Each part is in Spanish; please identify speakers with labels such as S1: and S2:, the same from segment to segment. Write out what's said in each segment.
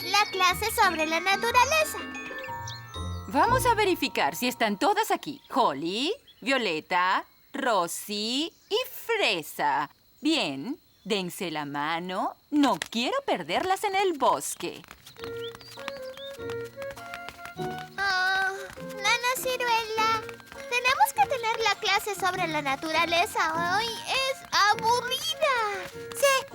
S1: La clase sobre la naturaleza.
S2: Vamos a verificar si están todas aquí. Holly, Violeta, Rosy y Fresa. Bien, dense la mano. No quiero perderlas en el bosque.
S1: Nana Ciruela, tenemos que tener la clase sobre la naturaleza hoy. Es aburrida.
S3: Sí,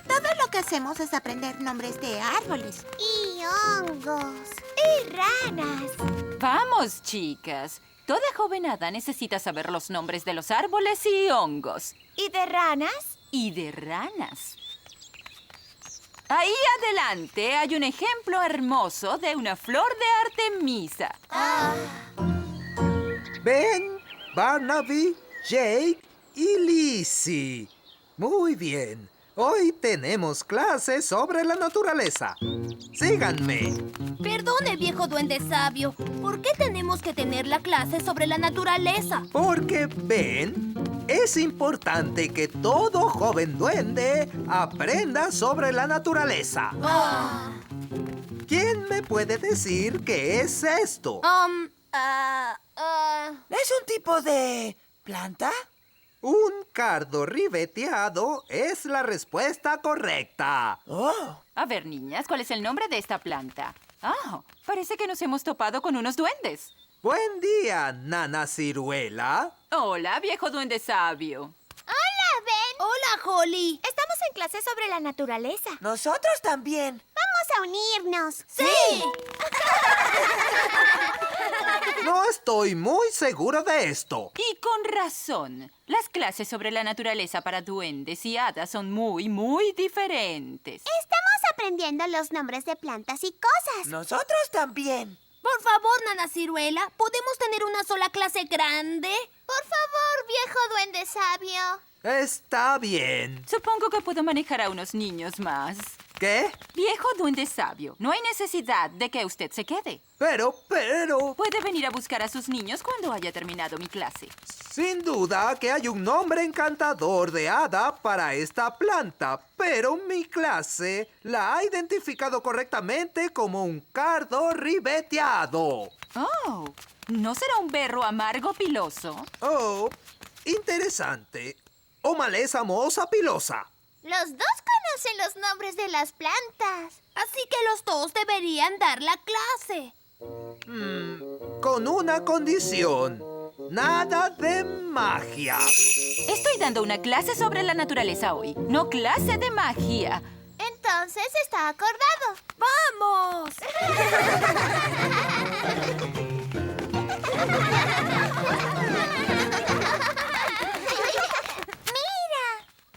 S3: todo lo que hacemos es aprender nombres de árboles.
S1: Y hongos. Y ranas.
S2: Vamos, chicas. Toda joven hada necesita saber los nombres de los árboles y hongos.
S1: ¿Y de ranas?
S2: Y de ranas. Ahí adelante hay un ejemplo hermoso de una flor de Artemisa.
S4: Ben, Barnaby, Jake y Lizzie. Muy bien. Hoy tenemos clases sobre la naturaleza. Síganme.
S5: Perdone, viejo duende sabio. ¿Por qué tenemos que tener la clase sobre la naturaleza?
S4: Porque, Ben, es importante que todo joven duende aprenda sobre la naturaleza. ¿Quién me puede decir qué es esto?
S6: ¿Es un tipo de planta?
S4: Un cardo ribeteado es la respuesta correcta.
S6: Oh,
S2: A ver, niñas, ¿cuál es el nombre de esta planta? Ah, parece que nos hemos topado con unos duendes.
S4: Buen día, Nana Ciruela.
S2: Hola, viejo duende sabio.
S1: Hola, Ben.
S5: Hola, Holly.
S1: Estamos en clase sobre la naturaleza.
S6: nosotros también.
S1: Vamos a unirnos.
S5: ¡Sí!
S4: No estoy muy seguro de esto.
S2: Y con razón. Las clases sobre la naturaleza para duendes y hadas son muy, muy diferentes.
S1: Estamos aprendiendo los nombres de plantas y cosas.
S6: Nosotros también.
S5: Por favor, Nana Ciruela, ¿podemos tener una sola clase grande?
S1: Por favor, viejo duende sabio.
S4: Está bien.
S2: Supongo que puedo manejar a unos niños más.
S4: ¿Qué?
S2: Viejo duende sabio, no hay necesidad de que usted se quede.
S4: Pero...
S2: Puede venir a buscar a sus niños cuando haya terminado mi clase.
S4: Sin duda que hay un nombre encantador de hada para esta planta, pero mi clase la ha identificado correctamente como un cardo ribeteado.
S2: Oh, ¿no será un berro amargo piloso?
S4: Oh, interesante. O maleza mohosa pilosa.
S1: Los dos conocen los nombres de las plantas.
S5: Así que los dos deberían dar la clase.
S4: Con una condición. Nada de magia.
S2: Estoy dando una clase sobre la naturaleza hoy, no clase de magia.
S1: Entonces está acordado.
S5: ¡Vamos!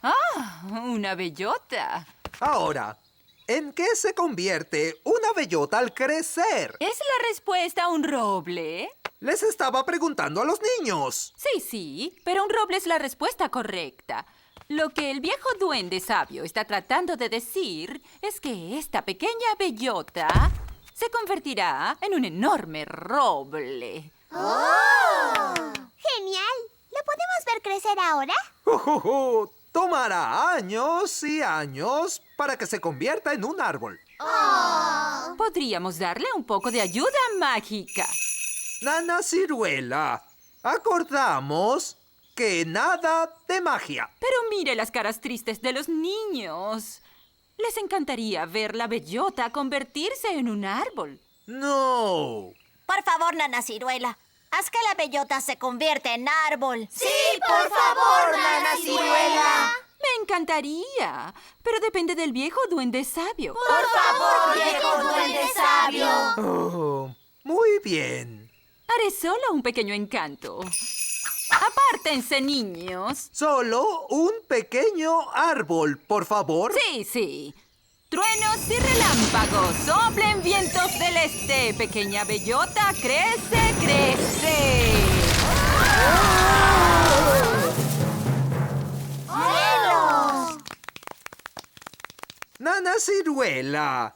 S2: ¡Ah! Una bellota.
S4: Ahora, ¿en qué se convierte una bellota al crecer?
S2: ¿Es la respuesta a un roble?
S4: Les estaba preguntando a los niños.
S2: Sí, pero un roble es la respuesta correcta. Lo que el viejo duende sabio está tratando de decir es que esta pequeña bellota se convertirá en un enorme roble.
S1: Genial. ¿Lo podemos ver crecer ahora?
S4: Tomará años y años para que se convierta en un árbol.
S2: Podríamos darle un poco de ayuda mágica.
S4: Nana Ciruela, acordamos que nada de magia.
S2: Pero mire las caras tristes de los niños. Les encantaría ver la bellota convertirse en un árbol.
S4: No.
S3: Por favor, Nana Ciruela, haz que la bellota se convierta en árbol.
S5: ¡Sí, por favor, Nana Ciruela!
S2: Me encantaría, pero depende del viejo duende sabio.
S5: ¡Por favor, viejo duende sabio!
S4: Oh, muy bien.
S2: Haré solo un pequeño encanto. ¡Apártense, niños!
S4: Solo un pequeño árbol, por favor.
S2: Sí. Truenos y relámpagos, soplen vientos del este. Pequeña bellota, crece.
S4: Nana Ciruela,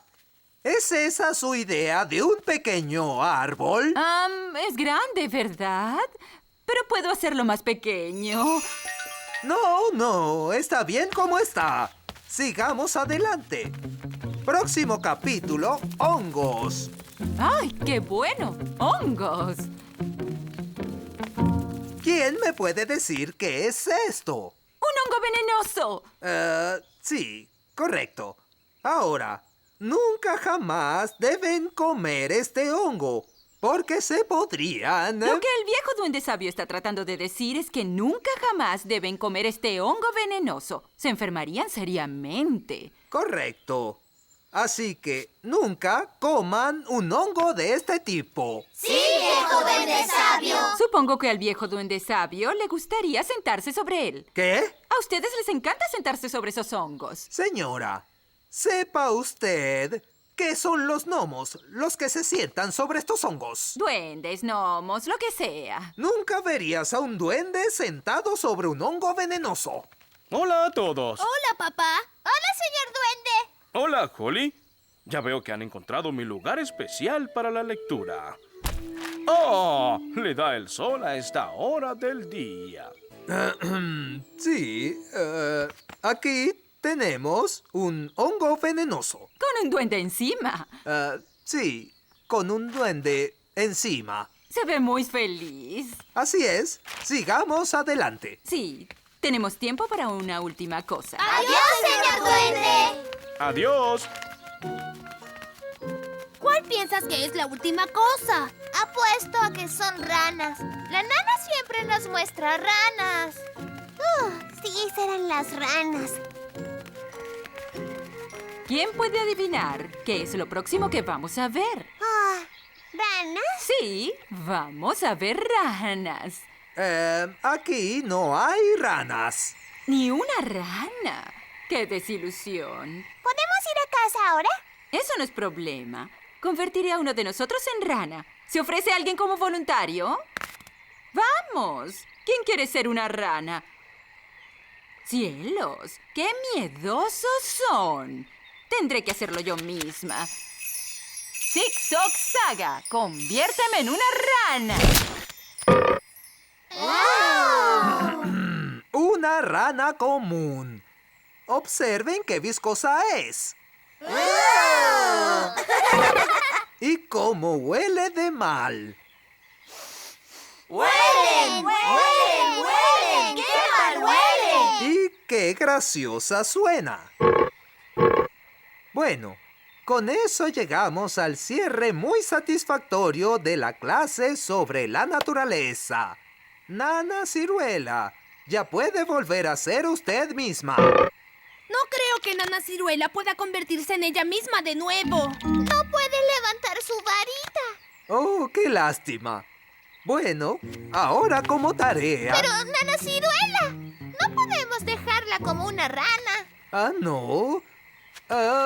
S4: ¿es esa su idea de un pequeño árbol?
S2: Es grande, ¿verdad? Pero puedo hacerlo más pequeño.
S4: No, está bien como está. Sigamos adelante. Próximo capítulo, hongos.
S2: ¡Ay, qué bueno! ¡Hongos!
S4: ¿Quién me puede decir qué es esto?
S2: ¡Un hongo venenoso!
S4: Sí, correcto. Ahora, nunca jamás deben comer este hongo, porque se podrían...
S2: Lo que el viejo duende sabio está tratando de decir es que nunca jamás deben comer este hongo venenoso. Se enfermarían seriamente.
S4: Correcto. Así que nunca coman un hongo de este tipo.
S3: ¡Sí, viejo duende sabio!
S2: Supongo que al viejo duende sabio le gustaría sentarse sobre él.
S4: ¿Qué?
S2: A ustedes les encanta sentarse sobre esos hongos.
S4: Señora, sepa usted que son los gnomos los que se sientan sobre estos hongos.
S2: Duendes, gnomos, lo que sea.
S4: Nunca verías a un duende sentado sobre un hongo venenoso.
S7: Hola a todos.
S5: Hola, papá.
S1: Hola, señor duende.
S7: Hola, Holly. Ya veo que han encontrado mi lugar especial para la lectura. ¡Oh! Le da el sol a esta hora del día.
S4: Sí, aquí tenemos un hongo venenoso.
S2: Con un duende encima.
S4: Sí, con un duende encima.
S2: Se ve muy feliz.
S4: Así es, sigamos adelante.
S2: Sí, tenemos tiempo para una última cosa.
S1: ¡Adiós, señor duende!
S7: ¡Adiós!
S5: ¿Cuál piensas que es la última cosa?
S1: Apuesto a que son ranas. La nana siempre nos muestra ranas. Sí, serán las ranas.
S2: ¿Quién puede adivinar qué es lo próximo que vamos a ver?
S1: ¿Ranas?
S2: Sí, vamos a ver ranas.
S4: Aquí no hay ranas.
S2: Ni una rana. ¡Qué desilusión!
S1: ¿Podemos ir a casa ahora?
S2: Eso no es problema. Convertiré a uno de nosotros en rana. ¿Se ofrece alguien como voluntario? ¡Vamos! ¿Quién quiere ser una rana? ¡Cielos! ¡Qué miedosos son! Tendré que hacerlo yo misma. Zig-Zog Saga, conviérteme en una rana.
S4: Una rana común. Observen qué viscosa es. Y cómo huele de mal.
S3: ¡Huelen! ¡Huelen! ¡Huelen! ¡Qué mal huelen!
S4: Y qué graciosa suena. Bueno, con eso llegamos al cierre muy satisfactorio de la clase sobre la naturaleza. Nana Ciruela, ya puede volver a ser usted misma.
S5: No creo que Nana Ciruela pueda convertirse en ella misma de nuevo.
S1: No puede levantar su varita.
S4: Oh, qué lástima. Bueno, ahora como tarea...
S1: Pero, Nana Ciruela, no podemos dejarla como una rana.
S4: Ah, ¿no?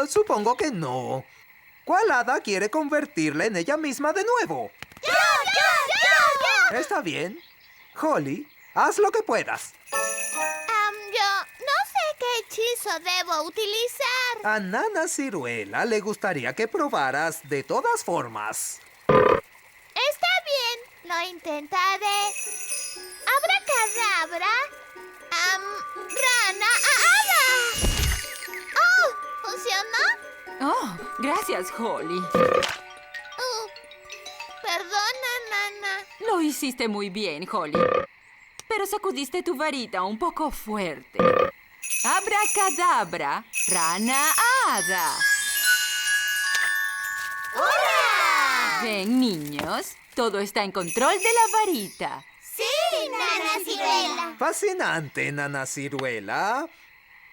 S4: Supongo que no. ¿Cuál hada quiere convertirla en ella misma de nuevo?
S1: ¡Yo!
S4: Está bien. Holly, haz lo que puedas.
S1: Yo no sé qué hechizo debo utilizar.
S4: A Nana Ciruela le gustaría que probaras de todas formas.
S1: Está bien, lo intentaré. Abracadabra. Rana hada. ¡Oh! ¿Funcionó?
S2: Oh, gracias, Holly.
S1: Perdona, Nana.
S2: Lo hiciste muy bien, Holly. Pero sacudiste tu varita un poco fuerte. Abracadabra, rana hada.
S1: ¡Hurra!
S2: Ven, niños, todo está en control de la varita.
S1: Sí, Nana Ciruela.
S4: Fascinante, Nana Ciruela.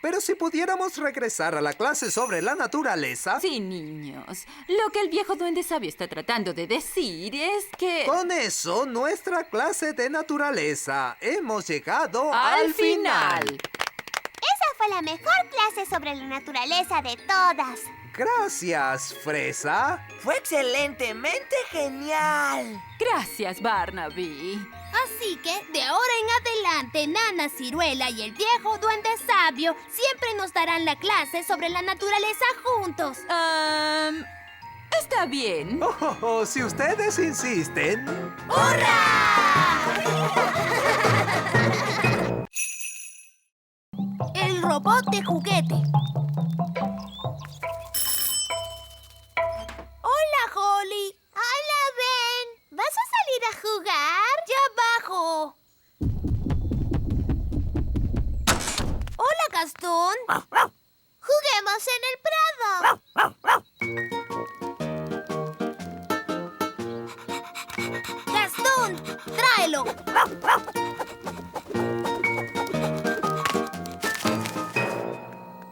S4: Pero si pudiéramos regresar a la clase sobre la naturaleza...
S2: Sí, niños. Lo que el viejo duende sabio está tratando de decir es que...
S4: Con eso, nuestra clase de naturaleza hemos llegado
S2: ¡Al final!
S1: Esa fue la mejor clase sobre la naturaleza de todas.
S4: Gracias, Fresa.
S6: Fue excelentemente genial.
S2: Gracias, Barnaby.
S5: Así que, de ahora en adelante, Nana Ciruela y el viejo duende sabio siempre nos darán la clase sobre la naturaleza juntos.
S2: Está bien.
S4: Oh, si ustedes insisten...
S5: El robot de juguete.
S1: vemos en el prado.
S5: ¡Gastón! ¡Tráelo!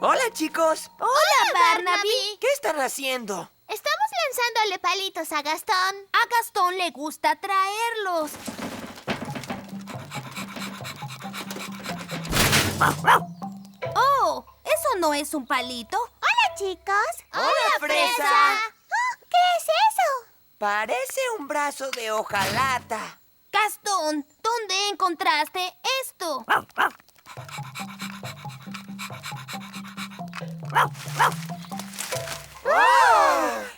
S6: Hola, chicos.
S5: ¡Hola, Barnaby!
S6: ¿Qué están haciendo?
S1: Estamos lanzándole palitos a Gastón.
S5: A Gastón le gusta traerlos. ¡Oh! ¿Eso no es un palito?
S1: Hola, chicos.
S6: Hola, Fresa.
S1: Oh, ¿qué es eso?
S6: Parece un brazo de hojalata.
S5: Gastón, ¿dónde encontraste esto?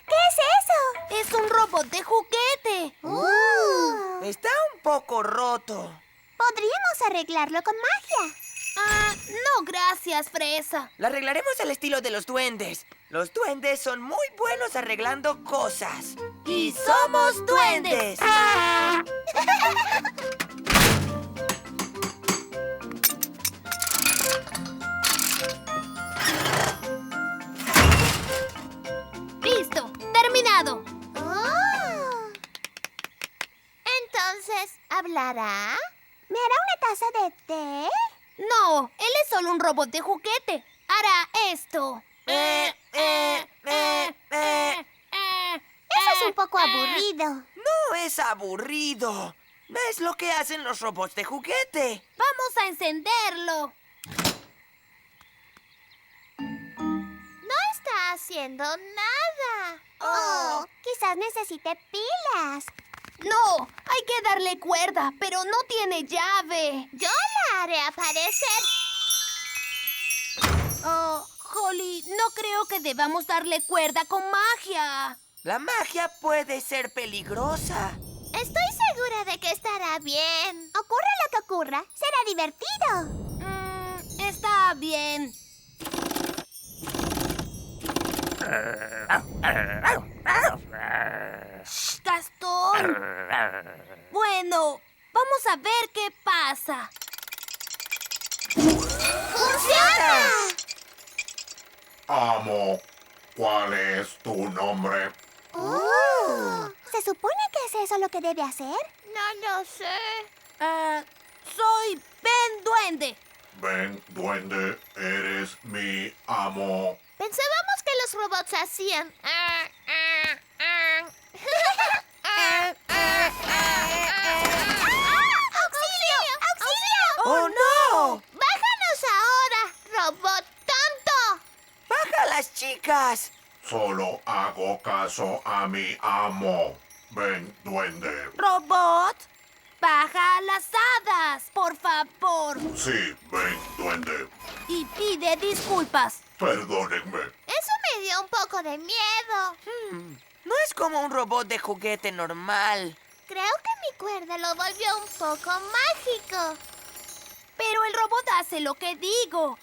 S1: ¿Qué es eso?
S5: Es un robot de juguete.
S6: Está un poco roto.
S1: Podríamos arreglarlo con magia.
S5: No, gracias, Fresa.
S6: Lo arreglaremos al estilo de los duendes. Los duendes son muy buenos arreglando cosas.
S5: Y somos duendes. Listo, terminado.
S1: Oh. Entonces, ¿hablará? ¿Me hará una taza de té?
S5: No, él es solo un robot de juguete. Hará esto.
S1: Eso es un poco aburrido.
S6: No es aburrido. Es lo que hacen los robots de juguete.
S5: Vamos a encenderlo.
S1: No está haciendo nada. Oh, quizás necesite pilas.
S5: No, hay que darle cuerda, pero no tiene llave.
S1: Yo la haré aparecer.
S5: Oh, Holly, no creo que debamos darle cuerda con magia.
S6: La magia puede ser peligrosa.
S1: Estoy segura de que estará bien. Ocurra lo que ocurra, será divertido.
S5: Está bien. Gastón. Bueno, vamos a ver qué pasa.
S1: ¡Funciona!
S8: Amo, ¿cuál es tu nombre?
S1: ¿Se supone que es eso lo que debe hacer? No lo sé.
S5: Soy Ben Duende.
S8: Ven, duende, eres mi amo.
S1: Pensábamos que los robots hacían... ¡Auxilio! ¡Auxilio!
S6: ¡Oh, no!
S1: ¡Bájanos ahora, robot tonto!
S6: ¡Baja las chicas!
S8: Solo hago caso a mi amo. Ven, duende.
S5: Robot, baja a las hadas, por favor.
S8: Sí, ven, duende.
S5: Y pide disculpas.
S8: Perdónenme.
S1: Eso me dio un poco de miedo.
S6: No es como un robot de juguete normal.
S1: Creo que mi cuerda lo volvió un poco mágico.
S5: Pero el robot hace lo que digo.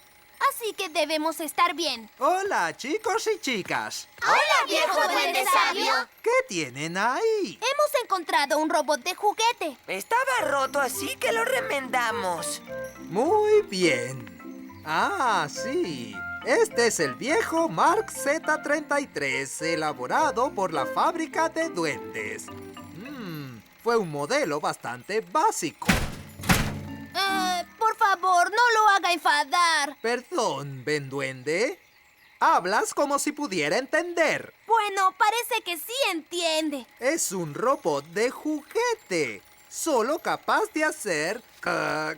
S5: Así que debemos estar bien.
S4: Hola, chicos y chicas.
S1: ¡Hola, viejo duende sabio!
S4: ¿Qué tienen ahí?
S5: Hemos encontrado un robot de juguete.
S6: Estaba roto, así que lo remendamos.
S4: Muy bien. Ah, sí. Este es el viejo Mark Z33, elaborado por la fábrica de duendes. Fue un modelo bastante básico.
S5: Por favor, no lo haga enfadar.
S4: Perdón, Ben Duende. Hablas como si pudiera entender.
S5: Bueno, parece que sí entiende.
S4: Es un robot de juguete, solo capaz de hacer... ¡Ah!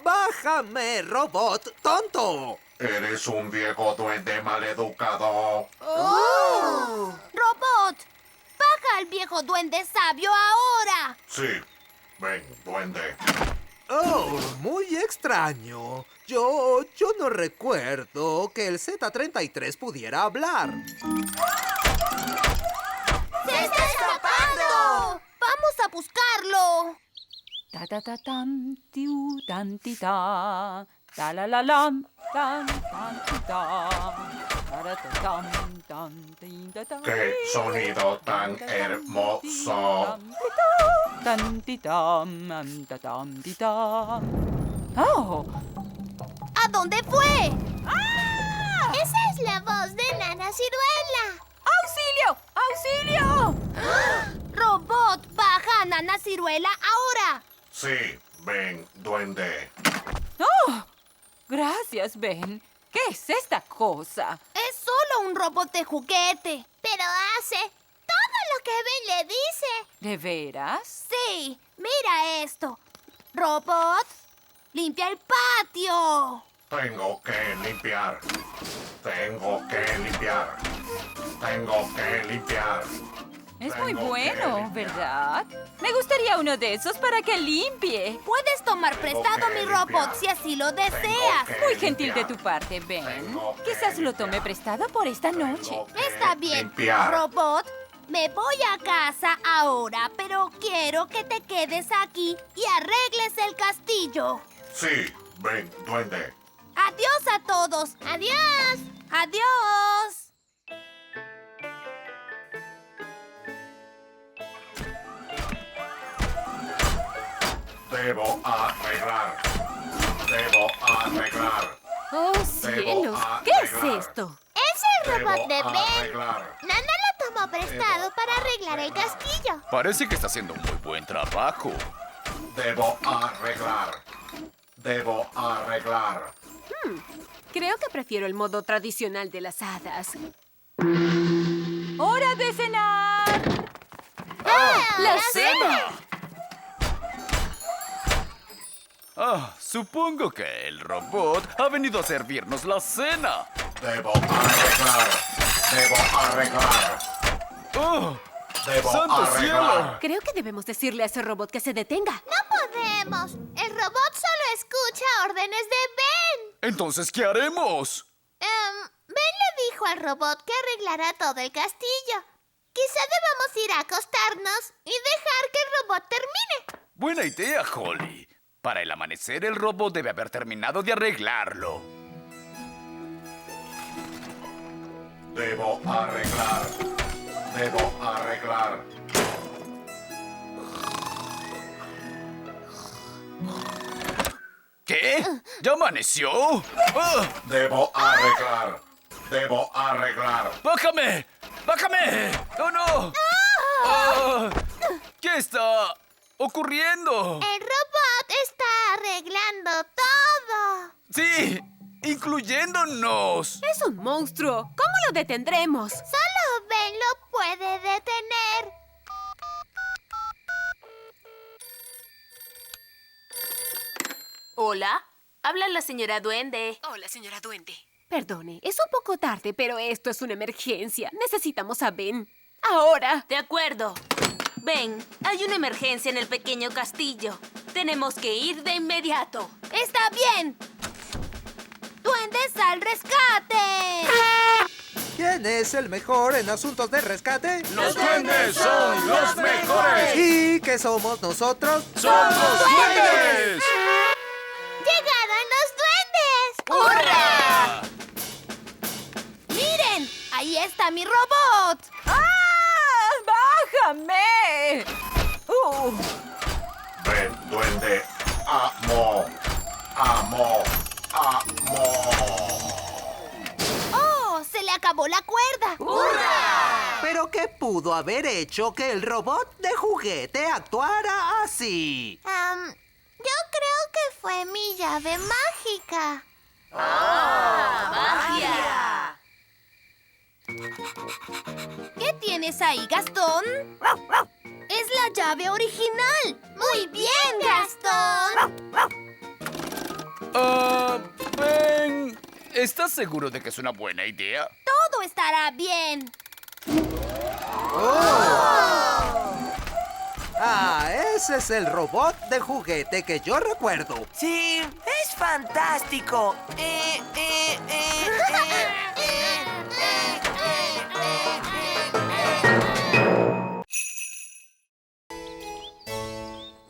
S4: ¡Bájame, robot tonto!
S8: Eres un viejo duende maleducado.
S5: Robot, baja al viejo duende sabio ahora.
S8: Sí, ven, duende.
S4: Oh, muy extraño. Yo no recuerdo que el Z33 pudiera hablar.
S5: ¡Se está escapando! ¡Vamos a buscarlo!
S2: Ta ta ta tam tiu tan ti ta ta la la lam tan ti ta ta ta tam tan ti ta ta.
S8: ¡Qué sonido tan hermoso!
S2: Tan ti tam ta tam ti ta. Oh,
S5: ¿A dónde fue?
S1: Esa es la voz de Nana Ciruela.
S2: ¡Auxilio! ¡Auxilio!
S5: Robot, baja a Nana Ciruela ahora.
S8: Sí, ven, duende.
S2: ¡Oh! Gracias, Ben. ¿Qué es esta cosa?
S5: Es solo un robot de juguete.
S1: Pero hace todo lo que Ben le dice.
S2: ¿De veras?
S5: Sí, mira esto. Robot, limpia el patio.
S8: Tengo que limpiar. Tengo que limpiar. Tengo que limpiar.
S2: Es muy
S8: Tengo que
S2: bueno,
S8: limpiar.
S2: ¿verdad? Me gustaría uno de esos para que limpie.
S5: Puedes tomar prestado
S8: que
S5: mi robot
S8: limpiar.
S5: si así lo
S8: Tengo
S5: deseas.
S8: que
S2: Muy gentil de
S8: limpiar.
S2: tu parte, Ben.
S8: Tengo que
S2: Quizás lo tome
S8: limpiar.
S2: prestado por esta noche.
S8: Tengo que
S5: Está bien,
S8: limpiar.
S5: robot. Me voy a casa ahora, pero quiero que te quedes aquí y arregles el castillo.
S8: Sí, ven, duende.
S5: Adiós a todos.
S1: ¡Adiós!
S5: Adiós.
S8: Debo arreglar. Debo arreglar.
S2: ¡Oh, cielos! ¿Qué es
S8: arreglar.
S2: esto?
S1: Es el
S8: Debo
S1: robot de Ben.
S8: arreglar.
S1: Nana lo tomó prestado para arreglar el castillo.
S9: Parece que está haciendo un muy buen trabajo.
S8: Debo arreglar. Debo arreglar.
S10: Creo que prefiero el modo tradicional de las hadas.
S2: ¡Hora de cenar!
S10: ¡La cena!
S9: Supongo que el robot ha venido a servirnos la cena.
S8: Debo arreglar. Debo arreglar.
S9: ¡Oh!
S8: Debo
S9: ¡Santo
S8: arreglar.
S9: cielo!
S10: Creo que debemos decirle a ese robot que se detenga.
S1: No podemos. El robot solo escucha órdenes de Ben.
S9: Entonces, ¿qué haremos?
S1: Ben le dijo al robot que arreglara todo el castillo. Quizá debamos ir a acostarnos y dejar que el robot termine.
S9: Buena idea, Holly. Para el amanecer, el robot debe haber terminado de arreglarlo.
S8: Debo arreglar. Debo arreglar.
S9: ¿Qué? ¿Ya amaneció? ¡Ah!
S8: Debo arreglar. Debo arreglar.
S9: ¡Bájame! ¡Bájame! ¡Oh, no! Ah, ¿qué está ocurriendo?
S1: El robot está arreglando todo.
S9: ¡Sí! ¡Incluyéndonos!
S10: Es un monstruo. ¿Cómo lo detendremos?
S1: Solo Ben lo puede detener.
S11: Hola, habla la señora Duende.
S10: Hola, señora Duende. Perdone, es un poco tarde, pero esto es una emergencia. Necesitamos a Ben. Ahora.
S11: De acuerdo. Ven, hay una emergencia en el pequeño castillo. Tenemos que ir de inmediato.
S5: Está bien. ¡Duendes al rescate!
S4: ¿Quién es el mejor en asuntos de rescate?
S7: ¡Los duendes son los mejores!
S4: ¿Y qué somos nosotros?
S7: ¡Somos duendes!
S1: ¡Llegaron los duendes!
S7: ¡Hurra!
S5: ¡Miren! ¡Ahí está mi robot!
S2: ¡Ah! ¡Bájame!
S8: Ven, duende. Amo. Amo. Amo.
S5: ¡Oh! ¡Se le acabó la cuerda!
S4: ¿Pero qué pudo haber hecho que el robot de juguete actuara así?
S1: Yo creo que fue mi llave mágica.
S11: ¡Magia!
S5: ¿Qué tienes ahí, Gastón? ¡Es la llave original! ¡Muy bien, Gastón!
S9: Ben, ¿estás seguro de que es una buena idea?
S5: Todo estará bien.
S4: Ah, ese es el robot de juguete que yo recuerdo.
S6: Sí, es fantástico.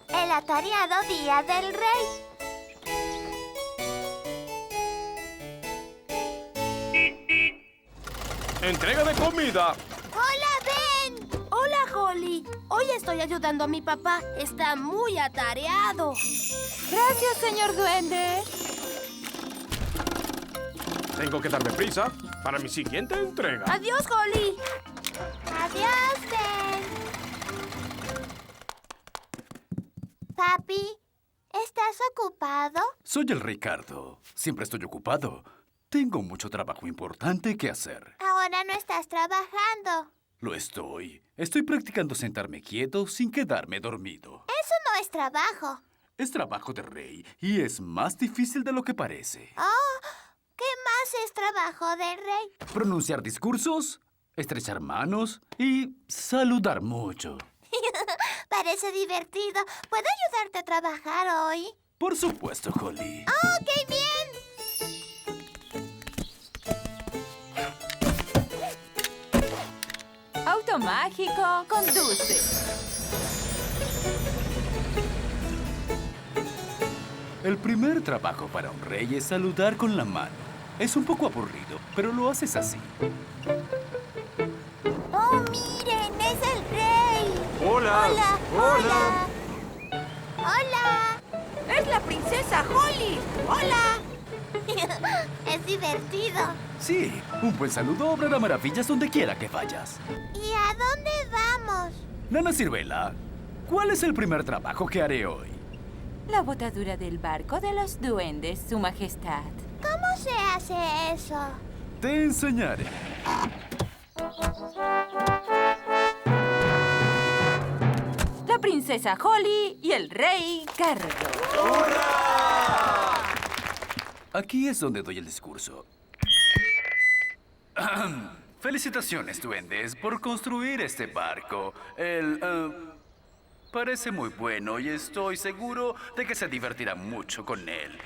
S1: El atareado Día del Rey.
S7: Entrega de comida.
S1: ¡Hola, Ben!
S5: Hola, Holly. Hoy estoy ayudando a mi papá. Está muy atareado.
S2: Gracias, señor duende.
S7: Tengo que darme prisa para mi siguiente entrega.
S5: ¡Adiós, Holly!
S1: Adiós, Ben. Papi, ¿estás ocupado?
S9: Soy el Ricardo. Siempre estoy ocupado. Tengo mucho trabajo importante que hacer.
S1: Ahora no estás trabajando.
S9: Lo estoy. Estoy practicando sentarme quieto sin quedarme dormido.
S1: Eso no es trabajo.
S9: Es trabajo de rey y es más difícil de lo que parece.
S1: Oh, ¿qué más es trabajo de rey?
S9: Pronunciar discursos, estrechar manos y saludar mucho.
S1: Parece divertido. ¿Puedo ayudarte a trabajar hoy?
S9: Por supuesto, Holly.
S1: ¡Oh, qué bien!
S2: Auto mágico, conduce.
S9: El primer trabajo para un rey es saludar con la mano. Es un poco aburrido, pero lo haces así.
S1: ¡Oh, miren! ¡Es el rey!
S4: ¡Hola!
S1: ¡Hola!
S4: ¡Hola!
S1: ¡Hola!
S5: ¡Es la princesa Holly! ¡Hola!
S1: Es divertido.
S9: Sí, un buen saludo obrará maravillas donde quiera que vayas.
S1: ¿Y a dónde vamos?
S9: Nana Ciruela, ¿cuál es el primer trabajo que haré hoy?
S2: La botadura del barco de los duendes, Su Majestad.
S1: ¿Cómo se hace eso?
S9: Te enseñaré.
S2: La princesa Holly y el rey Cardo.
S9: Aquí es donde doy el discurso. Felicitaciones, duendes, por construir este barco. Parece muy bueno y estoy seguro de que se divertirá mucho con él.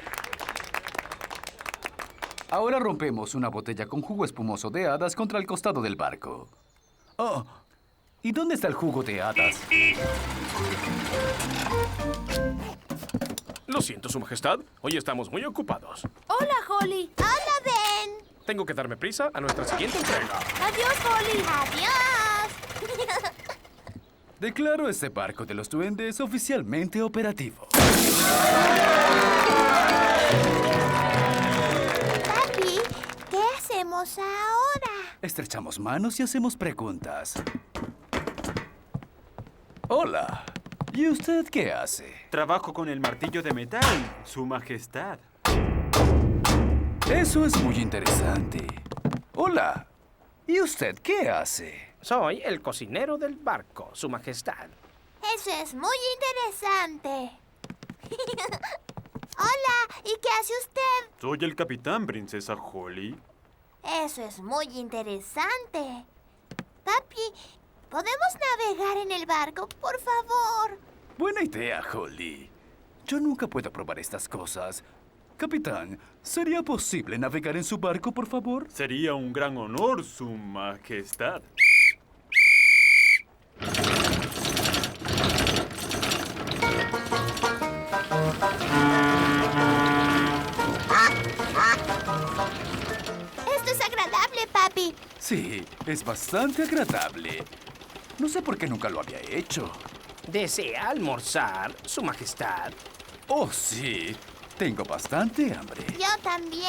S9: Ahora rompemos una botella con jugo espumoso de hadas contra el costado del barco. Oh, ¿y dónde está el jugo de hadas?
S7: Lo siento, Su Majestad. Hoy estamos muy ocupados.
S5: ¡Hola, Holly!
S1: ¡Hola, Ben!
S7: Tengo que darme prisa a nuestra siguiente entrega.
S5: ¡Adiós, Holly!
S1: ¡Adiós!
S9: Declaro este barco de los duendes oficialmente operativo.
S1: Papi, ¿qué hacemos ahora?
S9: Estrechamos manos y hacemos preguntas. Hola. ¿Y usted qué hace?
S12: Trabajo con el martillo de metal, Su Majestad.
S9: Eso es muy interesante. Hola. ¿Y usted qué hace?
S7: Soy el cocinero del barco, Su Majestad.
S1: Eso es muy interesante. Hola, ¿y qué hace usted?
S12: Soy el capitán, princesa Holly.
S1: Eso es muy interesante. Papi, ¿podemos navegar en el barco, por favor?
S9: Buena idea, Holly. Yo nunca puedo probar estas cosas. Capitán, ¿sería posible navegar en su barco, por favor?
S12: Sería un gran honor, Su Majestad.
S1: Esto es agradable, papi.
S9: Sí, es bastante agradable. No sé por qué nunca lo había hecho.
S7: ¿Desea almorzar, Su Majestad?
S9: Oh, sí. Tengo bastante hambre.
S1: Yo también.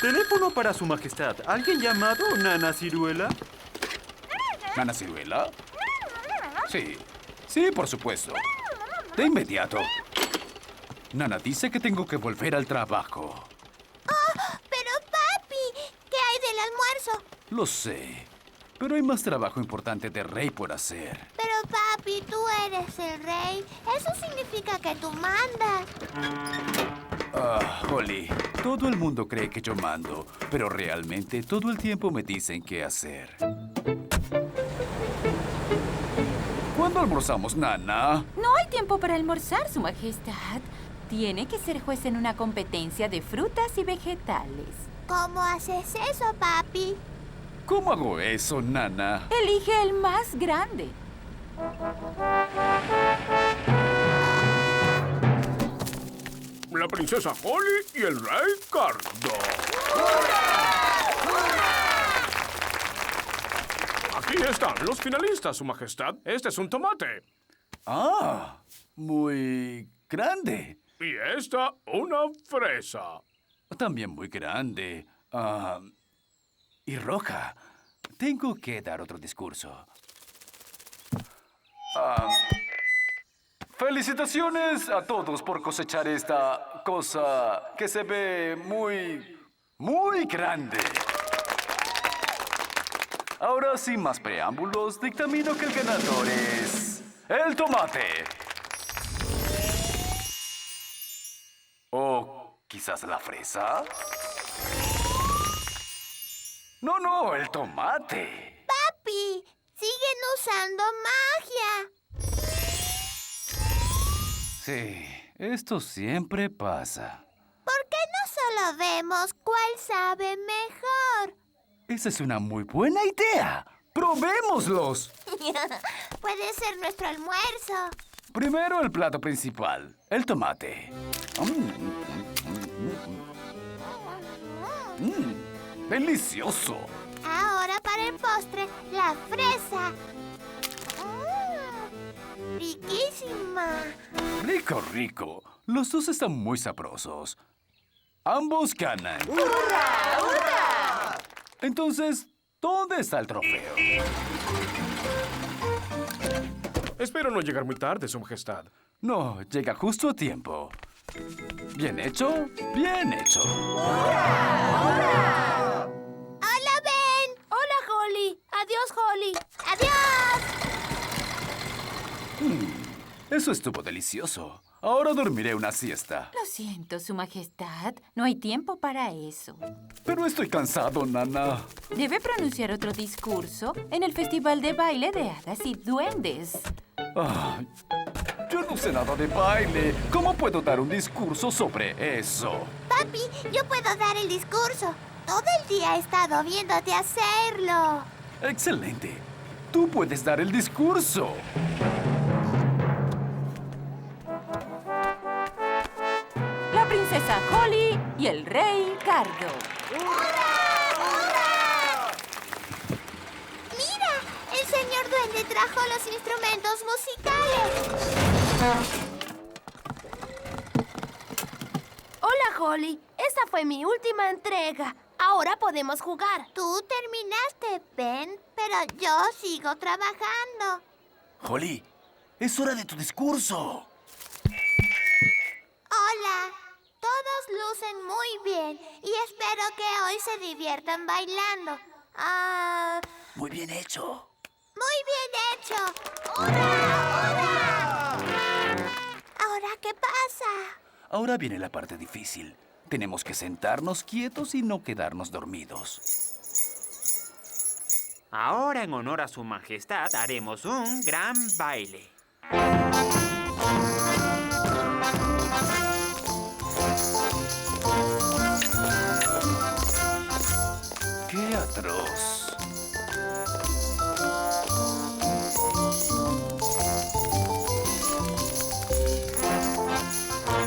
S12: Teléfono para Su Majestad. ¿Alguien llamado Nana Ciruela?
S9: ¿Nana Ciruela? Sí. Sí, por supuesto. De inmediato. Nana dice que tengo que volver al trabajo.
S1: Oh, pero papi, ¿qué hay del almuerzo?
S9: Lo sé. Pero hay más trabajo importante de rey por hacer.
S1: Pero papi, tú eres el rey. Eso significa que tú mandas.
S9: Ah, Holly, todo el mundo cree que yo mando, pero realmente todo el tiempo me dicen qué hacer. ¿Cuándo almorzamos, Nana?
S2: No hay tiempo para almorzar, Su Majestad. Tiene que ser juez en una competencia de frutas y vegetales.
S1: ¿Cómo haces eso, papi?
S9: ¿Cómo hago eso, Nana?
S2: Elige el más grande.
S7: La princesa Holly y el rey Cardo. Aquí están los finalistas, Su Majestad. Este es un tomate.
S9: Ah, muy grande.
S7: Y esta, una fresa.
S9: también muy grande. Y roja. Tengo que dar otro discurso. Felicitaciones a todos por cosechar esta cosa que se ve muy grande. Ahora, sin más preámbulos, dictamino que el ganador es el tomate. ¿O quizás la fresa? No, el tomate.
S1: Papi, siguen usando magia.
S9: Sí, esto siempre pasa.
S1: ¿Por qué no solo vemos cuál sabe mejor?
S9: Esa es una muy buena idea. ¡Probémoslos!
S1: Puede ser nuestro almuerzo.
S9: Primero el plato principal, el tomate. ¡Delicioso!
S1: Ahora para el postre, la fresa. Riquísima.
S9: Rico. Los dos están muy sabrosos. Ambos ganan.
S1: ¡Hurra, hurra!
S9: Entonces, ¿dónde está el trofeo?
S7: Espero no llegar muy tarde, Su Majestad.
S9: No, llega justo a tiempo. ¿Bien hecho? ¡Bien hecho!
S1: ¡Hola, Ben!
S5: Hola, Holly. Adiós, Holly.
S1: ¡Adiós!
S9: Eso estuvo delicioso. Ahora dormiré una siesta.
S2: Lo siento, Su Majestad. No hay tiempo para eso.
S9: Pero estoy cansado, Nana.
S2: Debe pronunciar otro discurso en el Festival de Baile de Hadas y Duendes.
S9: Yo no sé nada de baile. ¿Cómo puedo dar un discurso sobre eso?
S1: Papi, yo puedo dar el discurso. Todo el día he estado viéndote hacerlo.
S9: ¡Excelente! Tú puedes dar el discurso.
S2: La princesa Holly y el rey Cardo.
S1: ¡Mira! El señor duende trajo los instrumentos musicales.
S5: Hola, Holly. Esa fue mi última entrega. Ahora podemos jugar.
S1: Tú terminaste, Ben, pero yo sigo trabajando.
S9: Holly, es hora de tu discurso.
S1: Hola. Todos lucen muy bien y espero que hoy se diviertan bailando.
S9: Muy bien hecho.
S1: Muy bien hecho. ¡Hurra! ¿Ahora qué pasa?
S9: Ahora viene la parte difícil. Tenemos que sentarnos quietos y no quedarnos dormidos.
S12: Ahora, en honor a Su Majestad, haremos un gran baile.
S9: ¡Qué atroz!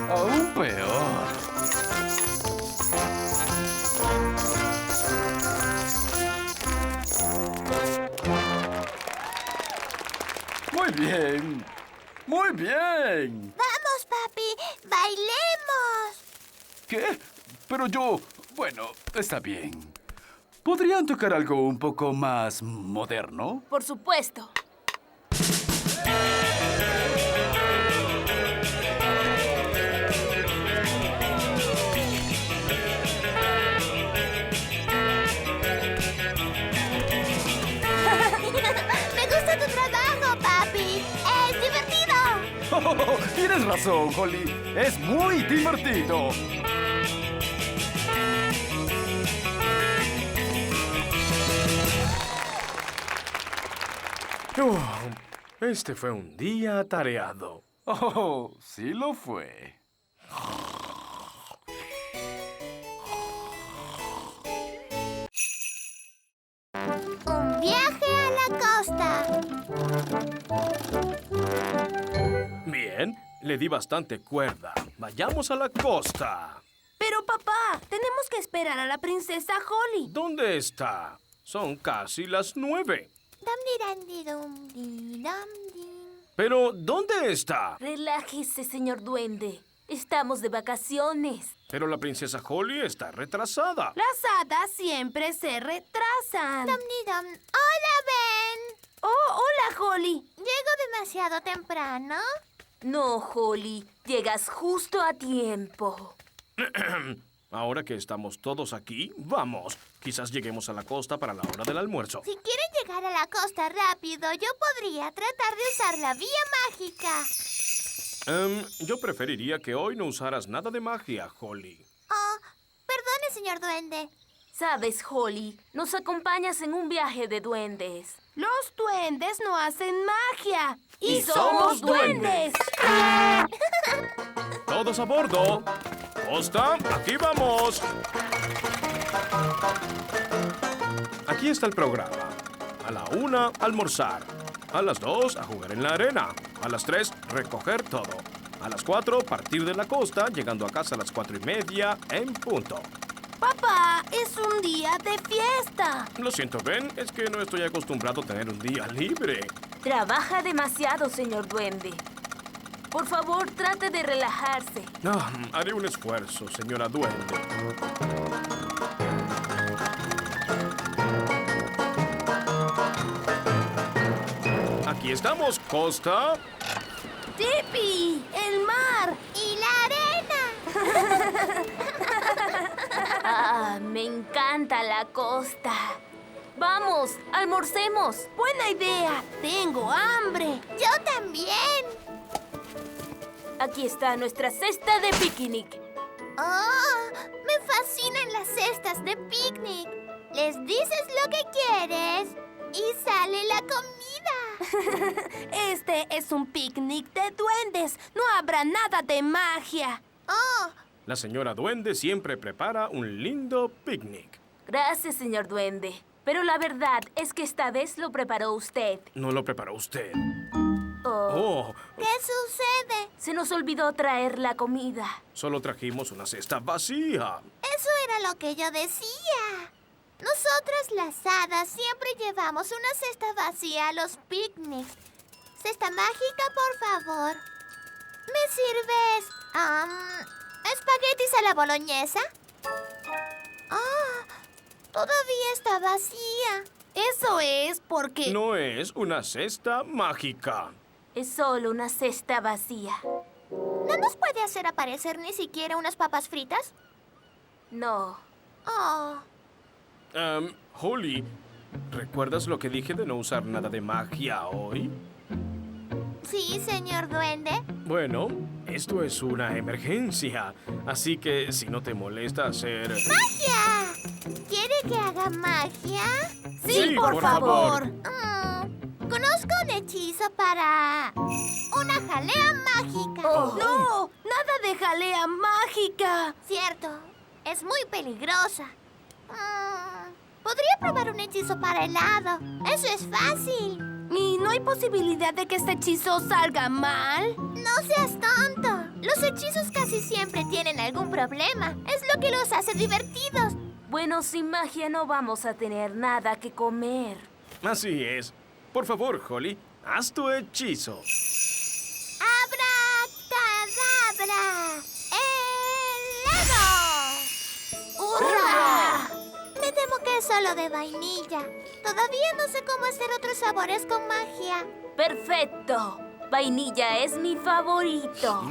S9: Aún peor. Muy bien. Muy bien.
S1: Vamos, papi, bailemos.
S9: ¿Qué? Pero yo... Bueno, está bien. ¿Podrían tocar algo un poco más moderno?
S11: Por supuesto.
S1: Me gusta tu trabajo, papi. Es divertido.
S9: Oh, tienes razón, Holly. Es muy divertido.
S7: Este fue un día atareado.
S9: Oh, sí lo fue.
S1: Un viaje a la costa.
S7: Bien, le di bastante cuerda. Vayamos a la costa.
S5: Pero, papá, tenemos que esperar a la princesa Holly.
S7: ¿Dónde está? Son casi las 9.
S1: Dum-di-dum-di-dum-di-dum-di.
S7: Pero, ¿dónde está?
S11: Relájese, señor duende. Estamos de vacaciones.
S7: Pero la princesa Holly está retrasada.
S5: Las hadas siempre se retrasan.
S1: Hola, Ben.
S5: Oh, hola, Holly.
S1: ¿Llego demasiado temprano?
S11: No, Holly. Llegas justo a tiempo.
S7: Ahora que estamos todos aquí, vamos. Quizás lleguemos a la costa para la hora del almuerzo.
S1: Si quieren llegar a la costa rápido, yo podría tratar de usar la vía mágica.
S7: Yo preferiría que hoy no usaras nada de magia, Holly.
S1: Oh, perdone, señor duende.
S11: Sabes, Holly, nos acompañas en un viaje de duendes.
S5: Los duendes no hacen magia.
S11: ¡Y somos duendes!
S7: ¡Todos a bordo! ¡Costa, aquí vamos! Aquí está el programa. A la 1, almorzar. A las 2, a jugar en la arena. A las 3, recoger todo. A las 4, partir de la costa, llegando a casa a las 4:30 en punto.
S5: Papá, es un día de fiesta.
S7: Lo siento, Ben, es que no estoy acostumbrado a tener un día libre.
S11: Trabaja demasiado, señor duende. Por favor, trate de relajarse.
S7: Haré un esfuerzo, señora duende. Aquí estamos, Costa.
S5: ¡Tipi! ¡El mar!
S1: ¡Y la arena!
S11: Me encanta la costa. Vamos, almorcemos.
S5: Buena idea. Tengo hambre.
S1: Yo también.
S11: Aquí está nuestra cesta de picnic.
S1: ¡Oh! Me fascinan las cestas de picnic. Les dices lo que quieres y sale la comida.
S5: Este es un picnic de duendes. No habrá nada de magia.
S1: ¡Oh!
S7: La señora duende siempre prepara un lindo picnic.
S11: Gracias, señor duende. Pero la verdad es que esta vez lo preparó usted.
S7: ¿No lo preparó usted?
S11: Oh.
S1: ¿Qué sucede?
S11: Se nos olvidó traer la comida.
S7: Solo trajimos una cesta vacía.
S1: Eso era lo que yo decía. Nosotras las hadas siempre llevamos una cesta vacía a los picnics. Cesta mágica, por favor. ¿Me sirves espaguetis a la boloñesa? Todavía está vacía.
S5: Eso es porque...
S7: No es una cesta mágica.
S11: Es solo una cesta vacía.
S1: ¿No nos puede hacer aparecer ni siquiera unas papas fritas?
S11: No.
S1: Oh.
S7: Holly, ¿recuerdas lo que dije de no usar nada de magia hoy?
S1: Sí, señor duende.
S7: Bueno, esto es una emergencia, así que si no te molesta hacer...
S1: ¡Magia! ¿Quiere que haga magia?
S7: Sí, por favor.
S1: Conozco un hechizo para... una jalea mágica.
S5: ¡No! ¡Nada de jalea mágica!
S1: Cierto, es muy peligrosa. Podría probar un hechizo para helado. Eso es fácil.
S5: ¿Y no hay posibilidad de que este hechizo salga mal?
S1: No seas tonto. Los hechizos casi siempre tienen algún problema. Es lo que los hace divertidos.
S11: Bueno, sin magia no vamos a tener nada que comer.
S7: Así es. Por favor, Holly, haz tu hechizo.
S1: ¡Abracadabra! ¡Helado! ¡Hurra! Me temo que es solo de vainilla. Todavía no sé cómo hacer otros sabores con magia.
S11: ¡Perfecto! Vainilla es mi favorito.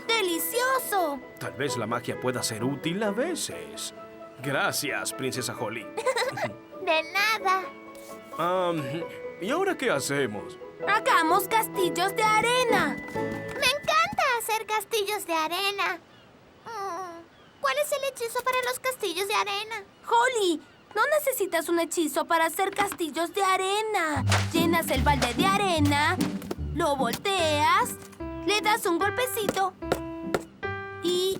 S5: ¡Delicioso!
S7: Tal vez la magia pueda ser útil a veces. Gracias, princesa Holly.
S1: De nada.
S7: ¿Y ahora qué hacemos?
S5: ¡Hagamos castillos de arena!
S1: Me encanta hacer castillos de arena. ¿Cuál es el hechizo para los castillos de arena?
S5: Holly, no necesitas un hechizo para hacer castillos de arena. Llenas el balde de arena, lo volteas, le das un golpecito y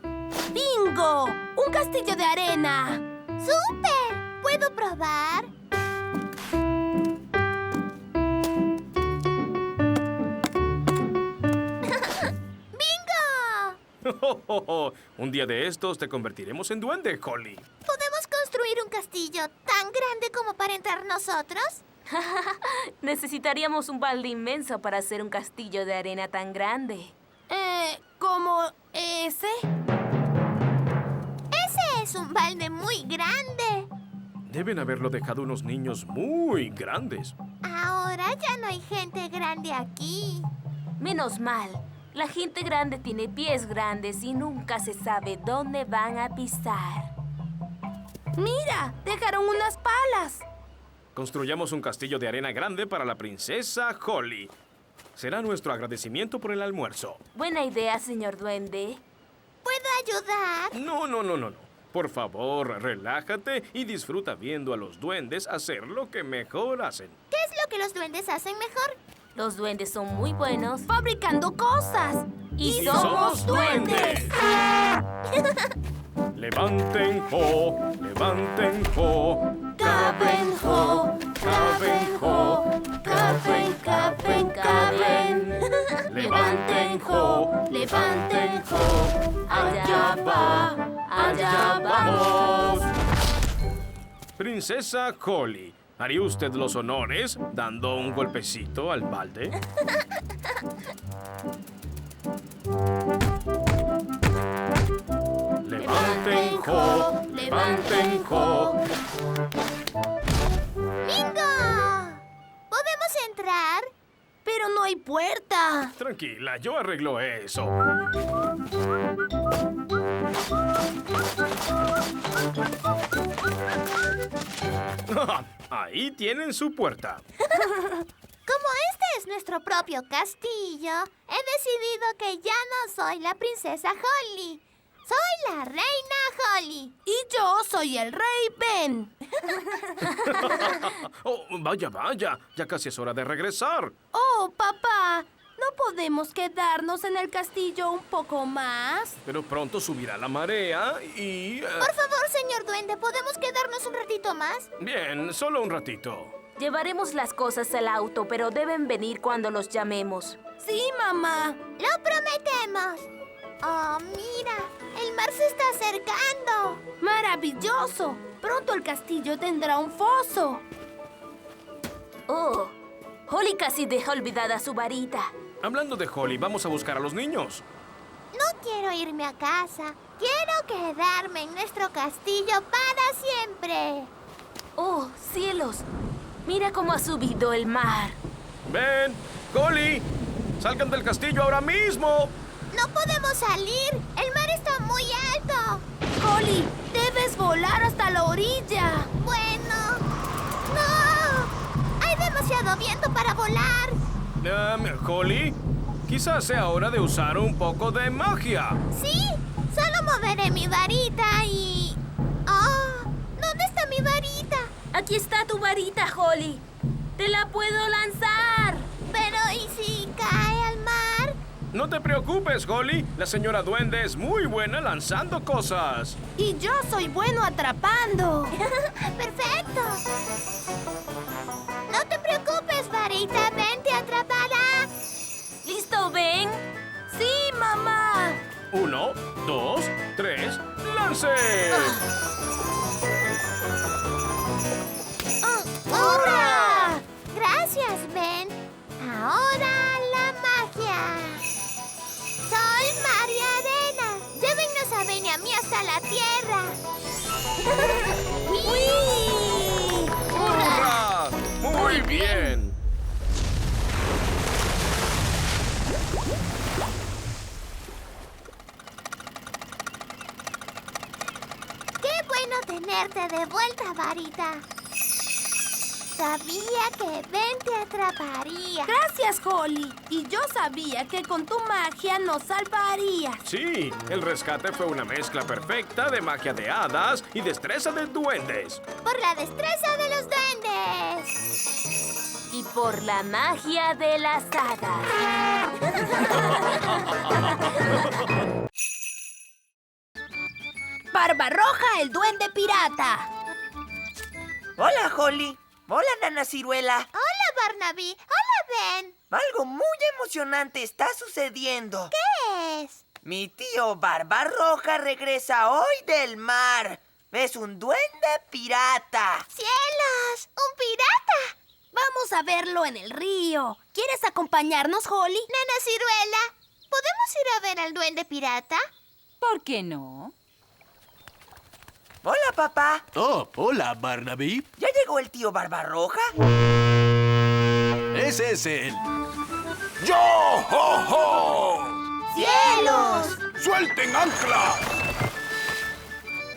S5: ¡bingo! ¡Un castillo de arena!
S1: ¡Súper! ¿Puedo probar?
S7: Un día de estos te convertiremos en duende, Holly.
S1: ¿Podemos construir un castillo tan grande como para entrar nosotros?
S11: Necesitaríamos un balde inmenso para hacer un castillo de arena tan grande.
S5: como ese?
S1: Ese es un balde muy grande.
S7: Deben haberlo dejado unos niños muy grandes.
S1: Ahora ya no hay gente grande aquí.
S11: Menos mal. La gente grande tiene pies grandes y nunca se sabe dónde van a pisar.
S5: Mira, dejaron unas palas.
S7: Construyamos un castillo de arena grande para la princesa Holly. Será nuestro agradecimiento por el almuerzo.
S11: Buena idea, señor duende.
S1: ¿Puedo ayudar?
S7: No. Por favor, relájate y disfruta viendo a los duendes hacer lo que mejor hacen.
S1: ¿Qué es lo que los duendes hacen mejor?
S11: Los duendes son muy buenos.
S5: Fabricando cosas.
S11: ¡Y somos duendes!
S7: Levanten ho, levanten ho.
S5: Caben ho, caben ho, caben, caben, caben. Levanten ho, levanten ho. Allá vamos.
S7: Princesa Holly, ¿haría usted los honores dando un golpecito al balde? Levanten ho, levanten ho.
S1: ¡Bingo! ¿Podemos entrar?
S5: Pero no hay puerta.
S7: Tranquila, yo arreglo eso. Ahí tienen su puerta.
S1: Como este es nuestro propio castillo, he decidido que ya no soy la princesa Holly. Soy la reina Holly.
S5: Y yo soy el rey Ben.
S7: Oh, vaya, ya casi es hora de regresar.
S5: Oh, papá, ¿no podemos quedarnos en el castillo un poco más?
S7: Pero pronto subirá la marea y...
S1: Por favor, señor duende, ¿podemos quedarnos un ratito más?
S7: Bien, solo un ratito.
S11: Llevaremos las cosas al auto, pero deben venir cuando los llamemos.
S5: Sí, mamá.
S1: ¡Lo prometemos! Oh, mira, el mar se está acercando.
S5: ¡Maravilloso! Pronto el castillo tendrá un foso.
S11: Oh, Holly casi deja olvidada su varita.
S7: Hablando de Holly, vamos a buscar a los niños.
S1: No quiero irme a casa. Quiero quedarme en nuestro castillo para siempre.
S11: Oh, cielos. Mira cómo ha subido el mar.
S7: ¡Ven! ¡Holly! ¡Salgan del castillo ahora mismo!
S1: ¡No podemos salir! ¡El mar está muy alto!
S5: Holly, debes volar hasta la orilla.
S1: Bueno... ¡No! Hay demasiado viento para volar.
S7: Holly, quizás sea hora de usar un poco de magia.
S1: Sí, solo moveré mi varita y... ¡Oh! ¿Dónde está mi varita?
S11: Aquí está tu varita, Holly. ¡Te la puedo lanzar!
S1: Pero, ¿y si cae al mar?
S7: No te preocupes, Holly. La señora Duende es muy buena lanzando cosas.
S5: Y yo soy bueno atrapando.
S1: ¡Perfecto! No te preocupes, varita. Ven, te atrapará.
S11: ¿Listo, Ben?
S5: ¡Sí, mamá!
S7: 1, 2, 3, ¡lance!
S1: ¡Hurra! Gracias, Ben. Ahora la magia. Sol, mar y arena. Llévennos a Ben y a mí hasta la tierra. ¡Uy!
S7: ¡Hurra! ¡Muy bien!
S1: ¡Qué bueno tenerte de vuelta, varita! Sabía que Ben te atraparía.
S5: Gracias, Holly. Y yo sabía que con tu magia nos salvarías.
S7: Sí, el rescate fue una mezcla perfecta de magia de hadas y destreza de duendes.
S1: Por la destreza de los duendes.
S11: Y por la magia de las hadas.
S5: Barbarroja, el duende pirata.
S6: Hola, Holly. Hola, Nana Ciruela.
S1: Hola, Barnaby. Hola, Ben.
S6: Algo muy emocionante está sucediendo.
S1: ¿Qué es?
S6: Mi tío Barbarroja regresa hoy del mar. Es un duende pirata.
S1: ¡Cielos! ¡Un pirata!
S5: Vamos a verlo en el río. ¿Quieres acompañarnos, Holly?
S1: Nana Ciruela. ¿Podemos ir a ver al duende pirata?
S2: ¿Por qué no?
S6: Hola, papá.
S13: Oh, hola, Barnaby.
S6: ¿Ya llegó el tío Barbarroja?
S13: Ese es él.
S9: ¡Yo! ¡Ho, ho!
S1: ¡Cielos!
S9: ¡Suelten ancla!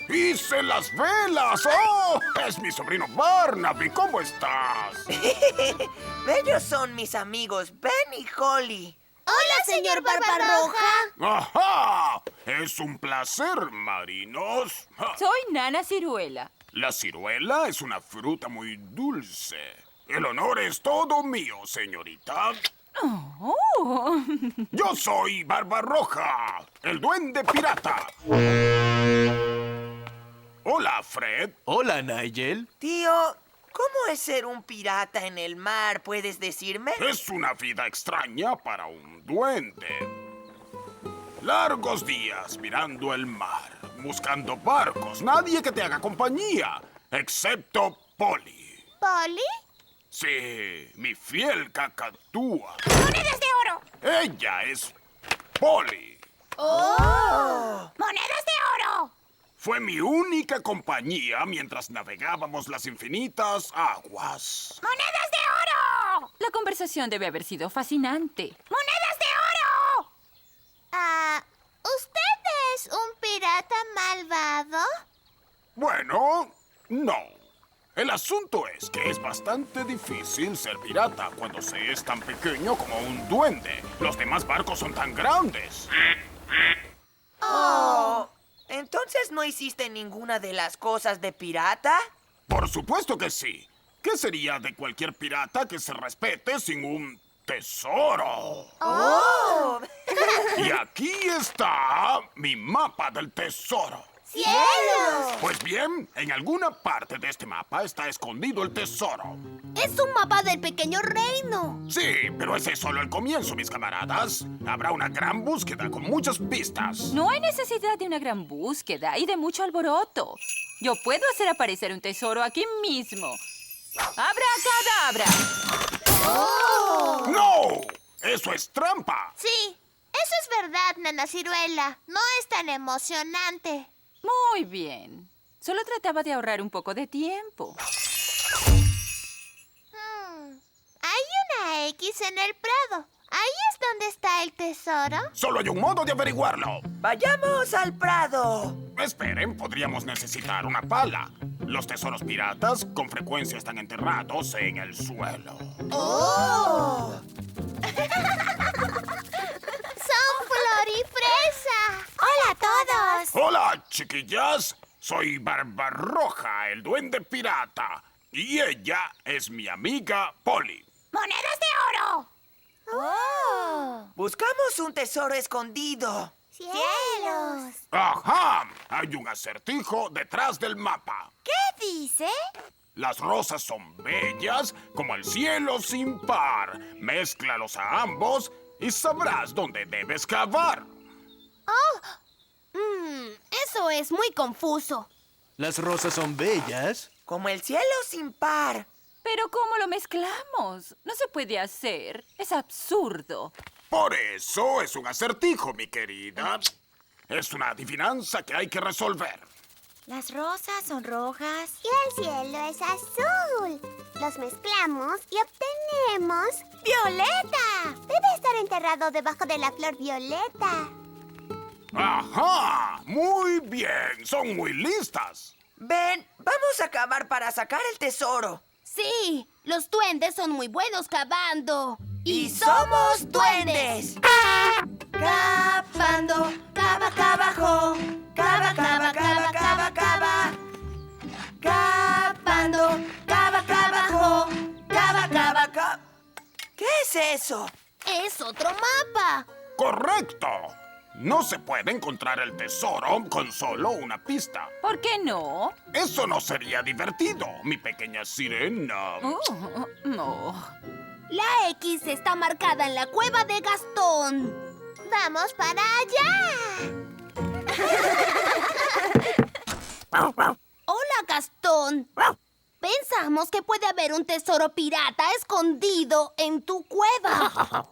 S9: ¡Hice las velas! ¡Oh! Es mi sobrino Barnaby. ¿Cómo estás?
S6: Ellos son mis amigos Ben y Holly.
S5: Hola, señor Barbarroja.
S9: ¡Ajá! Es un placer, marinos.
S2: Soy Nana Ciruela.
S9: La ciruela es una fruta muy dulce. El honor es todo mío, señorita.
S2: Oh.
S9: Yo soy Barbarroja, el duende pirata. Hola, Fred.
S13: Hola, Nigel.
S6: Tío, ¿cómo es ser un pirata en el mar? ¿Puedes decirme?
S9: Es una vida extraña para un duende. Largos días mirando el mar, buscando barcos, nadie que te haga compañía, excepto Polly.
S1: ¿Polly?
S9: Sí, mi fiel cacatúa.
S3: ¡Monedas de oro!
S9: Ella es Polly.
S3: ¡Oh! ¡Monedas de oro!
S9: Fue mi única compañía mientras navegábamos las infinitas aguas.
S3: ¡Monedas de oro!
S2: La conversación debe haber sido fascinante.
S3: ¡Monedas de oro!
S1: ¿Usted es un pirata malvado?
S9: Bueno, no. El asunto es que es bastante difícil ser pirata cuando se es tan pequeño como un duende. Los demás barcos son tan grandes.
S6: Oh, ¿entonces no hiciste ninguna de las cosas de pirata?
S9: Por supuesto que sí. ¿Qué sería de cualquier pirata que se respete sin un tesoro?
S6: ¡Oh!
S9: Y aquí está mi mapa del tesoro.
S1: ¡Cielos!
S9: Pues bien, en alguna parte de este mapa está escondido el tesoro.
S5: Es un mapa del pequeño reino.
S9: Sí, pero ese es solo el comienzo, mis camaradas. Habrá una gran búsqueda con muchas pistas.
S2: No hay necesidad de una gran búsqueda y de mucho alboroto. Yo puedo hacer aparecer un tesoro aquí mismo. ¡Abracadabra!
S1: ¡Oh!
S9: ¡No! ¡Eso es trampa!
S1: Sí, eso es verdad, Nana Ciruela. No es tan emocionante.
S2: Muy bien. Solo trataba de ahorrar un poco de tiempo.
S1: Hay una X en el prado. ¿Ahí es donde está el tesoro?
S9: Solo hay un modo de averiguarlo.
S6: ¡Vayamos al prado!
S9: Esperen, podríamos necesitar una pala. Los tesoros piratas con frecuencia están enterrados en el suelo.
S1: ¡Oh! ¡Son Flor y Fresa!
S3: ¡Hola a todos!
S9: Hola, chiquillas. Soy Barbarroja, el duende pirata. Y ella es mi amiga Polly.
S3: ¡Monedas de oro!
S1: ¡Oh!
S6: Buscamos un tesoro escondido.
S1: ¡Cielos!
S9: ¡Ajá! Hay un acertijo detrás del mapa.
S3: ¿Qué dice?
S9: Las rosas son bellas como el cielo sin par. Mézclalos a ambos y sabrás dónde debes cavar.
S5: Eso es muy confuso.
S13: Las rosas son bellas.
S6: Como el cielo sin par.
S2: ¿Pero cómo lo mezclamos? No se puede hacer. Es absurdo.
S9: Por eso es un acertijo, mi querida. Es una adivinanza que hay que resolver.
S3: Las rosas son rojas.
S1: Y el cielo es azul. Los mezclamos y obtenemos... ¡violeta! Debe estar enterrado debajo de la flor violeta.
S9: ¡Ajá! Muy bien. Son muy listas.
S6: Ben, vamos a cavar para sacar el tesoro.
S5: Sí, los duendes son muy buenos cavando.
S6: ¡Y somos duendes! Cavando, cava, cavajo. Cava, cava, cava, cava, cava. Cavando, cava, cavajo. Cava, cava, cava. ¿Qué es eso?
S5: Es otro mapa.
S9: ¡Correcto! No se puede encontrar el tesoro con solo una pista.
S2: ¿Por qué no?
S9: Eso no sería divertido, mi pequeña sirena.
S2: No.
S5: La X está marcada en la cueva de Gastón.
S1: ¡Vamos para allá!
S5: Hola, Gastón. Pensamos que puede haber un tesoro pirata escondido en tu cueva.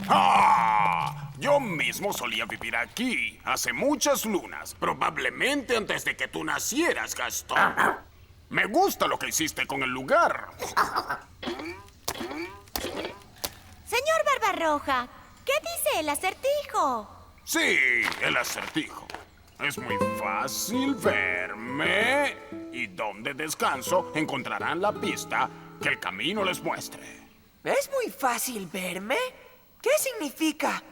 S9: ¡Ah! Yo mismo solía vivir aquí hace muchas lunas, probablemente antes de que tú nacieras, Gastón. Me gusta lo que hiciste con el lugar.
S3: Señor Barbarroja, ¿qué dice el acertijo?
S9: Sí, el acertijo. Es muy fácil verme y donde descanso encontrarán la pista que el camino les muestre.
S6: ¿Es muy fácil verme? ¿Qué significa?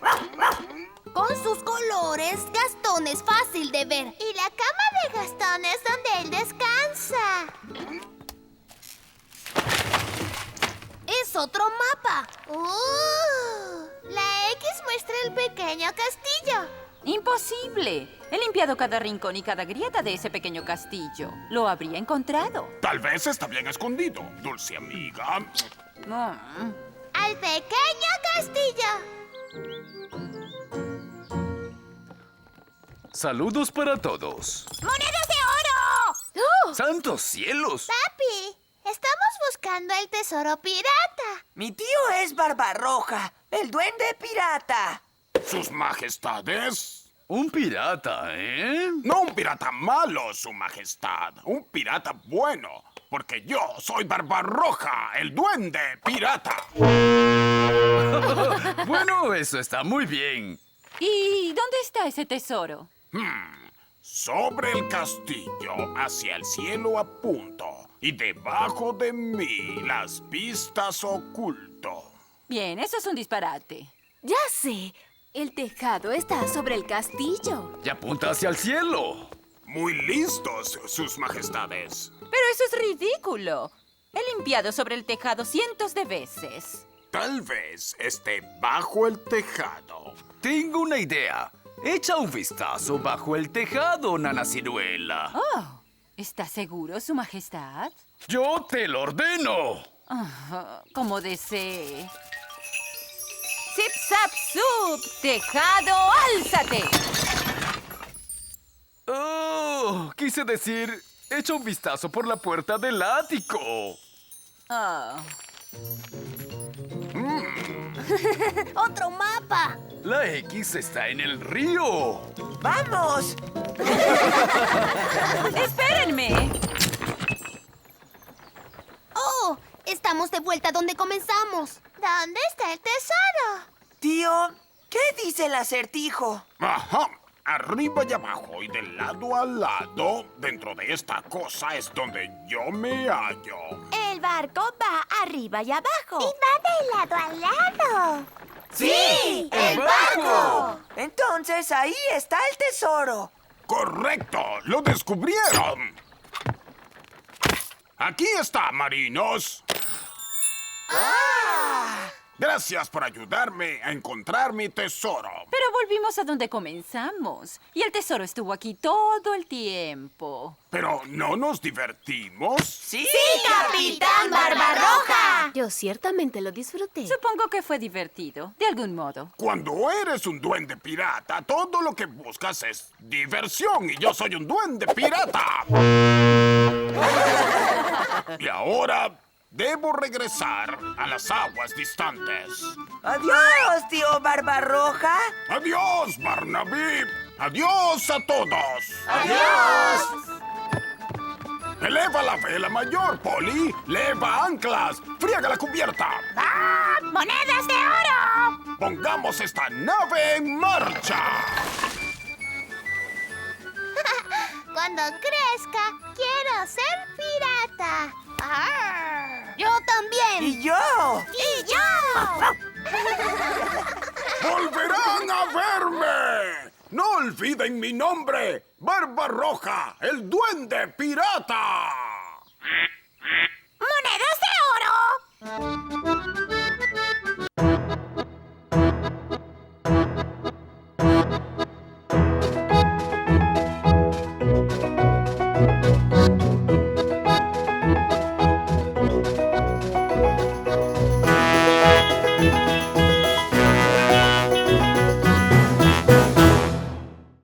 S5: Con sus colores, Gastón es fácil de ver.
S1: Y la cama de Gastón es donde él descansa.
S5: Es otro mapa.
S1: La X muestra el pequeño castillo.
S2: ¡Imposible! He limpiado cada rincón y cada grieta de ese pequeño castillo. Lo habría encontrado.
S9: Tal vez está bien escondido, dulce amiga.
S1: ¡Al pequeño castillo!
S14: Saludos para todos.
S1: ¡Monedas de oro!
S14: ¡Santos cielos!
S1: Papi, estamos buscando el tesoro pirata.
S6: Mi tío es Barbarroja, el duende pirata.
S9: Sus majestades.
S14: Un pirata, ¿eh?
S9: No un pirata malo, su majestad. Un pirata bueno. Porque yo soy Barbarroja, el duende pirata.
S14: Bueno, eso está muy bien.
S2: ¿Y dónde está ese tesoro?
S9: Sobre el castillo, hacia el cielo apunto. Y debajo de mí, las pistas oculto.
S2: Bien, eso es un disparate.
S10: Ya sé. El tejado está sobre el castillo.
S14: Y apunta hacia el cielo.
S9: Muy listos, sus majestades.
S2: Pero eso es ridículo. He limpiado sobre el tejado cientos de veces.
S9: Tal vez esté bajo el tejado.
S14: Tengo una idea. Echa un vistazo bajo el tejado, Nana Ciruela.
S2: Oh, ¿está seguro, su majestad?
S14: ¡Yo te lo ordeno!
S2: Como desee. ¡Zip, zap, zup! ¡Tejado, álzate!
S14: ¡Oh! Quise decir, echa un vistazo por la puerta del ático.
S5: ¡Otro mapa!
S14: La X está en el río.
S6: ¡Vamos!
S2: ¡Espérenme!
S5: ¡Oh! Estamos de vuelta donde comenzamos.
S1: ¿Dónde está el tesoro?
S6: Tío, ¿qué dice el acertijo?
S9: Ajá. Arriba y abajo y de lado a lado, dentro de esta cosa es donde yo me hallo.
S3: El barco va arriba y abajo.
S1: Y va de lado a lado.
S6: ¡Sí! ¡El barco! Entonces ahí está el tesoro.
S9: ¡Correcto! ¡Lo descubrieron! ¡Aquí está, marinos!
S6: ¡Ah!
S9: Gracias por ayudarme a encontrar mi tesoro.
S2: Pero volvimos a donde comenzamos. Y el tesoro estuvo aquí todo el tiempo.
S9: ¿Pero no nos divertimos?
S6: ¡Sí,
S3: Capitán Barbarroja!
S10: Yo ciertamente lo disfruté.
S2: Supongo que fue divertido, de algún modo.
S9: Cuando eres un duende pirata, todo lo que buscas es diversión. Y yo soy un duende pirata. Y ahora debo regresar a las aguas distantes.
S6: ¡Adiós, tío Barbarroja!
S9: ¡Adiós, Barnaby! ¡Adiós a todos!
S6: ¡Adiós!
S9: ¡Eleva la vela mayor, Polly! ¡Leva anclas! ¡Friega la cubierta!
S5: ¡Ah! ¡Monedas de oro!
S9: ¡Pongamos esta nave en marcha!
S1: Cuando crezca, quiero ser pirata.
S5: ¡Yo también!
S6: ¡Y yo!
S5: ¡Y yo!
S9: ¡Volverán a verme! ¡No olviden mi nombre! ¡Barbarroja, el duende pirata!
S5: ¡Monedas de oro!